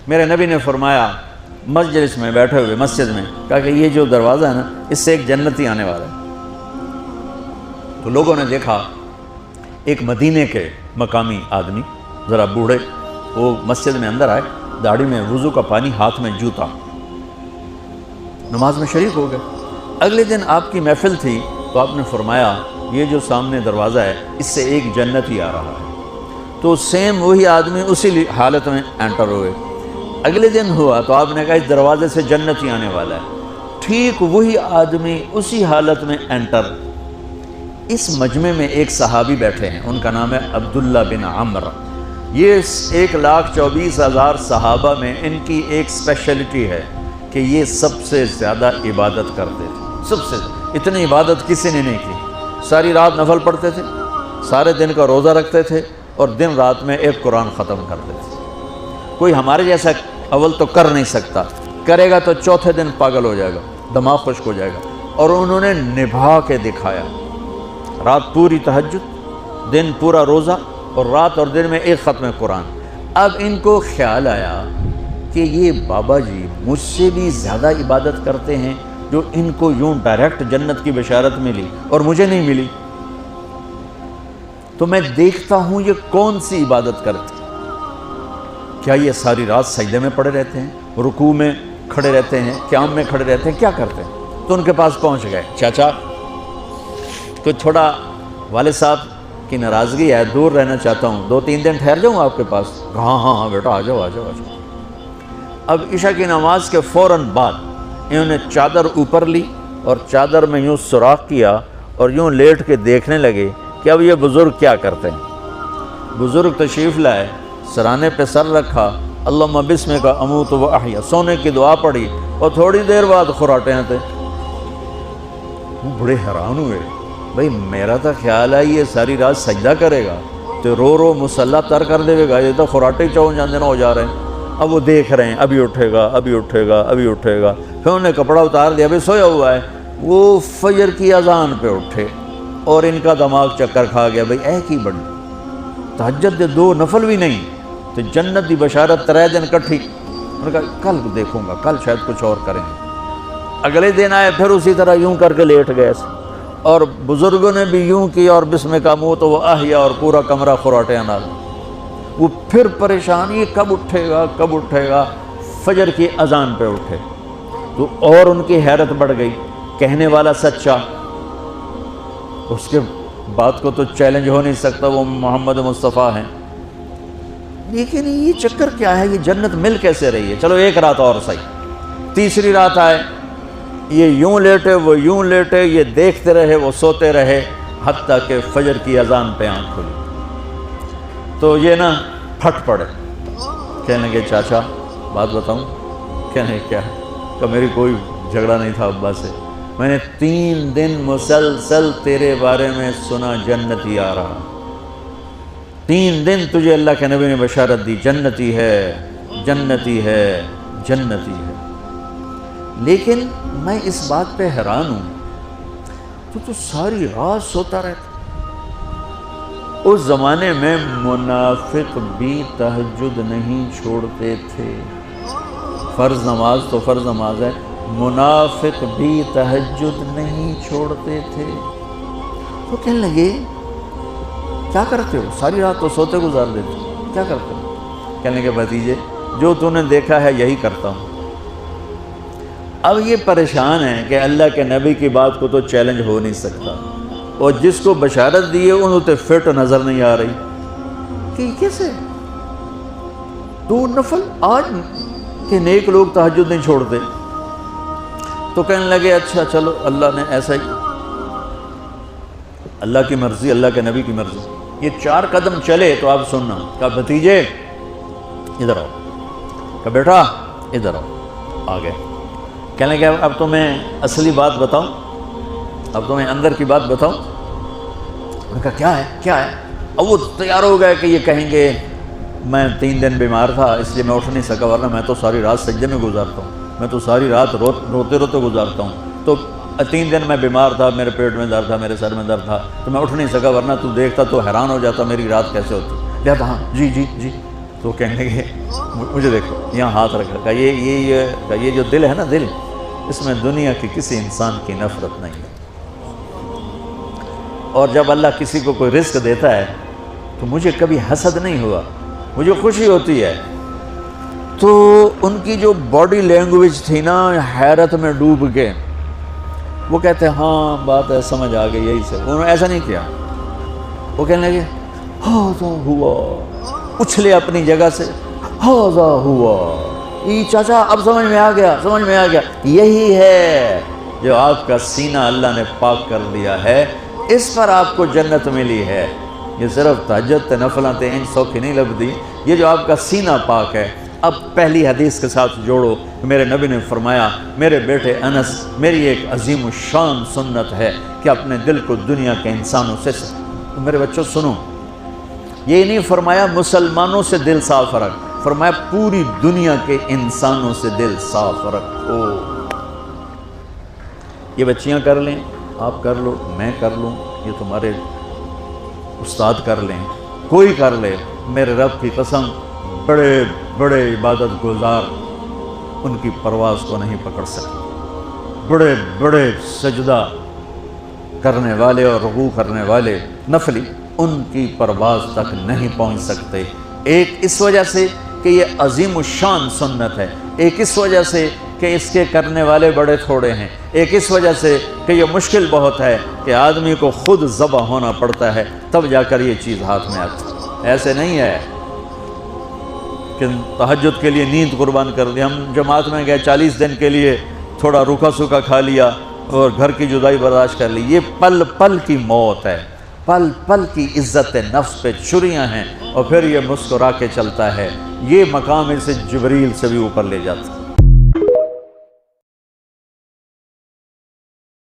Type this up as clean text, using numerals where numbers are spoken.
میرے نبی نے فرمایا مجلس میں بیٹھے ہوئے مسجد میں، کہا کہ یہ جو دروازہ ہے نا اس سے ایک جنتی آنے والا ہے۔ تو لوگوں نے دیکھا ایک مدینے کے مقامی آدمی ذرا بوڑھے، وہ مسجد میں اندر آئے، داڑھی میں وضو کا پانی، ہاتھ میں جوتا، نماز میں شریک ہو گئے۔ اگلے دن آپ کی محفل تھی تو آپ نے فرمایا یہ جو سامنے دروازہ ہے اس سے ایک جنتی آ رہا ہے۔ تو سیم وہی آدمی اسی حالت میں انٹر ہوئے۔ اگلے دن ہوا تو آپ نے کہا اس دروازے سے جنتی آنے والا ہے، ٹھیک وہی آدمی اسی حالت میں انٹر۔ اس مجمع میں ایک صحابی بیٹھے ہیں، ان کا نام ہے عبداللہ بن عمر۔ یہ 1,24,000 صحابہ میں ان کی ایک اسپیشلٹی ہے کہ یہ سب سے زیادہ عبادت کرتے تھے، سب سے اتنی عبادت کسی نے نہیں کی۔ ساری رات نفل پڑھتے تھے، سارے دن کا روزہ رکھتے تھے، اور دن رات میں ایک قرآن ختم کرتے تھے۔ کوئی ہمارے جیسا اول تو کر نہیں سکتا، کرے گا تو چوتھے دن پاگل ہو جائے گا، دماغ خشک ہو جائے گا، اور انہوں نے نبھا کے دکھایا۔ رات پوری تہجد، دن پورا روزہ، اور رات اور دن میں ایک ختم قرآن۔ اب ان کو خیال آیا کہ یہ بابا جی مجھ سے بھی زیادہ عبادت کرتے ہیں، جو ان کو یوں ڈائریکٹ جنت کی بشارت ملی اور مجھے نہیں ملی، تو میں دیکھتا ہوں یہ کون سی عبادت کرتے ہیں۔ کیا یہ ساری رات سجدے میں پڑے رہتے ہیں، رکوع میں کھڑے رہتے ہیں، قیام میں کھڑے رہتے ہیں، کیا کرتے ہیں؟ تو ان کے پاس پہنچ گئے، چاچا کوئی تھوڑا والد صاحب کی ناراضگی ہے، دور رہنا چاہتا ہوں، 2-3 دن ٹھہر جاؤں آپ کے پاس؟ ہاں ہاں ہاں بیٹا آ جاؤ آ جاؤ آ جاؤ۔ اب عشاء کی نماز کے فوراً بعد انہوں نے چادر اوپر لی اور چادر میں یوں سوراخ کیا اور یوں لیٹ کے دیکھنے لگے کہ اب یہ بزرگ کیا کرتے ہیں۔ بزرگ تشریف لائے، سرانے پہ سر رکھا، اللہم بسمک اموت و احیا، سونے کی دعا پڑھی، اور تھوڑی دیر بعد خراٹے آتے۔ وہ بڑے حیران ہوئے، بھئی میرا تو خیال ہے یہ ساری رات سجدہ کرے گا تو رو رو مسلح تر کر دے گا، یہ تو خراٹے چون جاندے نہ ہو جا رہے ہیں۔ اب وہ دیکھ رہے ہیں ابھی اٹھے گا ابھی اٹھے گا ابھی اٹھے گا، پھر انہوں نے کپڑا اتار دیا، ابھی سویا ہوا ہے۔ وہ فجر کی اذان پہ اٹھے اور ان کا دماغ چکر کھا گیا، بھئی اے کی بڑی تہجد دے 2 نفل بھی نہیں تو جنت دی بشارت 3 دن کٹھی۔ انہوں نے کہا کل دیکھوں گا، کل شاید کچھ اور کریں گے۔ اگلے دن آئے، پھر اسی طرح یوں کر کے لیٹ گئے، اور بزرگوں نے بھی یوں کیا، اور بسمک اموت و احیا، اور پورا کمرہ خراٹے نال۔ وہ پھر پریشان، یہ کب اٹھے گا کب اٹھے گا؟ فجر کی اذان پہ اٹھے تو اور ان کی حیرت بڑھ گئی، کہنے والا سچا، اس کے بات کو تو چیلنج ہو نہیں سکتا، وہ محمد مصطفیٰ ہیں، لیکن یہ چکر کیا ہے، یہ جنت مل کیسے رہی ہے؟ چلو ایک رات اور صحیح۔ تیسری رات آئے، یہ یوں لیٹے وہ یوں لیٹے، یہ دیکھتے رہے وہ سوتے رہے، حتیٰ کہ فجر کی اذان پہ آنکھ کھلی تو یہ نا پھٹ پڑے، کہنے لگے چاچا بات بتاؤں؟ کہنے کیا ہے؟ کہ میری کوئی جھگڑا نہیں تھا ابا سے، میں نے 3 دن مسلسل تیرے بارے میں سنا جنتی آ رہا، 3 دن تجھے اللہ کے نبی نے بشارت دی جنتی ہے جنتی ہے جنتی ہے، لیکن میں اس بات پہ حیران ہوں تو ساری رات سوتا رہتا۔ اس زمانے میں منافق بھی تہجد نہیں چھوڑتے تھے، فرض نماز تو فرض نماز ہے، منافق بھی تہجد نہیں چھوڑتے تھے۔ تو کہنے لگے کیا کرتے ہو؟ ساری رات تو سوتے گزار دیتے، کیا کرتے ہو؟ کہنے لگے بھتیجے جو تو نے دیکھا ہے یہی کرتا ہوں۔ اب یہ پریشان ہے کہ اللہ کے نبی کی بات کو تو چیلنج ہو نہیں سکتا، اور جس کو بشارت دی ہے انہوں تے فٹ نظر نہیں آ رہی کہ کیسے 2 نفل آج کہ نیک لوگ تہجد نہیں چھوڑتے۔ تو کہنے لگے اچھا چلو اللہ نے ایسا ہی، اللہ کی مرضی اللہ کے نبی کی مرضی۔ یہ 4 قدم چلے تو آپ سننا، کہا بھتیجے ادھر آؤ، کہا بیٹا ادھر آؤ، آ گئے۔ کہنے لگے اب تمہیں اصلی بات بتاؤں، اب تمہیں اندر کی بات بتاؤں؟ انہوں نے کہا کیا ہے کیا ہے؟ اب وہ تیار ہو گئے کہ یہ کہیں گے میں 3 دن بیمار تھا اس لیے میں اٹھ نہیں سکا، ورنہ میں تو ساری رات سجدے میں گزارتا ہوں، میں تو ساری رات روتے روتے گزارتا ہوں، تو 3 دن میں بیمار تھا، میرے پیٹ میں درد تھا، میرے سر میں درد تھا، تو میں اٹھ نہیں سکا، ورنہ تو دیکھتا تو حیران ہو جاتا میری رات کیسے ہوتی۔ کہتا ہاں جی جی جی۔ تو کہنے لگے مجھے دیکھو یہاں ہاتھ رکھا، یہ جو دل ہے نا، دل اس میں دنیا کی کسی انسان کی نفرت نہیں ہے، اور جب اللہ کسی کو کوئی رزق دیتا ہے تو مجھے کبھی حسد نہیں ہوا، مجھے خوشی ہوتی ہے۔ تو ان کی جو باڈی لینگویج تھی نا، حیرت میں ڈوب کے وہ کہتے ہیں ہاں بات ہے، سمجھ آ گئی، یہی سے۔ انہوں نے ایسا نہیں کیا، وہ کہنے لگے ہاذا ہوا، اچھلے اپنی جگہ سے، ہاذا ہوا، یہ چاچا اب سمجھ میں آ گیا، سمجھ میں آ گیا، یہی ہے جو آپ کا سینہ اللہ نے پاک کر دیا ہے، اس پر آپ کو جنت ملی ہے۔ یہ صرف تہجد نفلیں ان سوکھی نہیں لبدی، یہ جو آپ کا سینہ پاک ہے۔ اب پہلی حدیث کے ساتھ جوڑو، میرے نبی نے فرمایا، میرے بیٹے انس، میری ایک عظیم الشان سنت ہے کہ اپنے دل کو دنیا کے انسانوں سے میرے بچوں سنو، یہ نہیں فرمایا مسلمانوں سے دل صاف رکھ، فرمایا پوری دنیا کے انسانوں سے دل صاف رکھو۔ یہ بچیاں کر لیں، آپ کر لو، میں کر لوں، یہ تمہارے استاد کر لیں، کوئی کر لے، میرے رب کی قسم بڑے بڑے عبادت گزار ان کی پرواز کو نہیں پکڑ سکتے، بڑے بڑے سجدہ کرنے والے اور رکوع کرنے والے نفلی ان کی پرواز تک نہیں پہنچ سکتے۔ ایک اس وجہ سے کہ یہ عظیم الشان سنت ہے، ایک اس وجہ سے کہ اس کے کرنے والے بڑے تھوڑے ہیں، ایک اس وجہ سے کہ یہ مشکل بہت ہے کہ آدمی کو خود ذبح ہونا پڑتا ہے تب جا کر یہ چیز ہاتھ میں آتی۔ ایسے نہیں ہے کہ تہجد کے لیے نیند قربان کر دی، ہم جماعت میں گئے 40 دن کے لیے تھوڑا روکھا سوکھا کھا لیا اور گھر کی جدائی برداشت کر لی، یہ پل پل کی موت ہے، پل پل کی عزت نفس پہ چھریاں ہیں، اور پھر یہ مسکرا کے چلتا ہے، یہ مقام اسے جبریل سے بھی اوپر لے جاتا ہے۔